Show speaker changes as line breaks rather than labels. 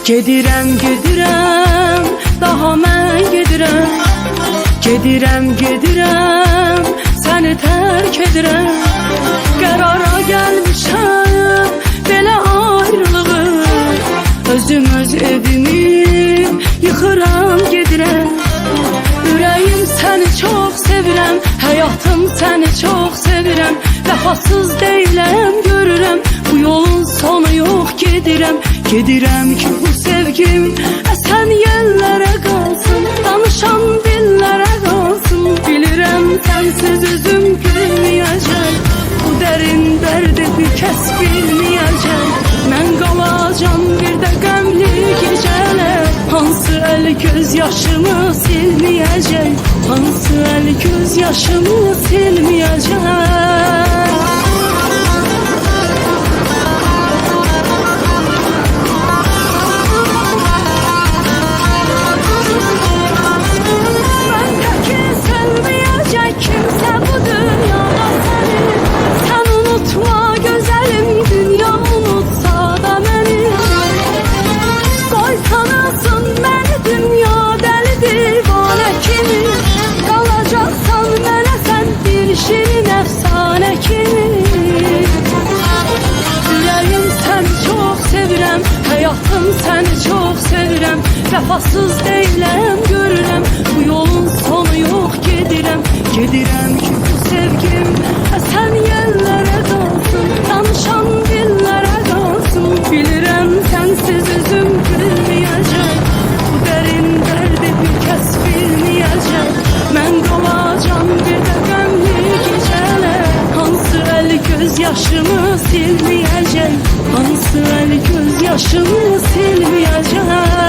Gedirəm, gedirəm, daha mən gedirəm. Gedirəm, gedirəm, səni tərk edirəm. Qərara gəlmişəm, belə ayrılığı. Özüm öz evimi yıxıram, gedirəm. Ürəyim səni çox sevirəm, həyatım səni çox sevirəm. Vəfasız deyiləm, görürəm, bu yolun sonu yox, gedirəm. Gedirəm ki bu sevgim əsən yerlərə qalsın, danışan dillərə qalsın. Bilirəm sənsiz üzüm gülməyəcək, bu dərin dərdi bir kəs bilməyəcək. Mən qalacam bir də qəmli gecələr, hansı əl göz yaşımı silməyəcək, hansı əl göz yaşımı silməyəcək. Kimse bu dünyada seni, sen unutma güzelim, dünya unutsa da beni. Koy sanasın beni dünya deli divane kimi, kalacaksan bana sen bir şirin efsane kimi. Yüreğim seni çok sevirem, hayatım seni çok sevirem. Vefasız değilim, görürem, bu yolun sonu yok, gedirem. Gedirəm ki bu sevgim əsən yerlərə qalsın, danışan dillərə qalsın. Bilirəm sənsiz üzüm gülməyəcək, bu dərin dərdi bir kəs bilməyəcək. Mən qalacam bir də qəmli gecələr, hansı əl göz yaşımı silməyəcək, hansı əl göz yaşımı silməyəcək.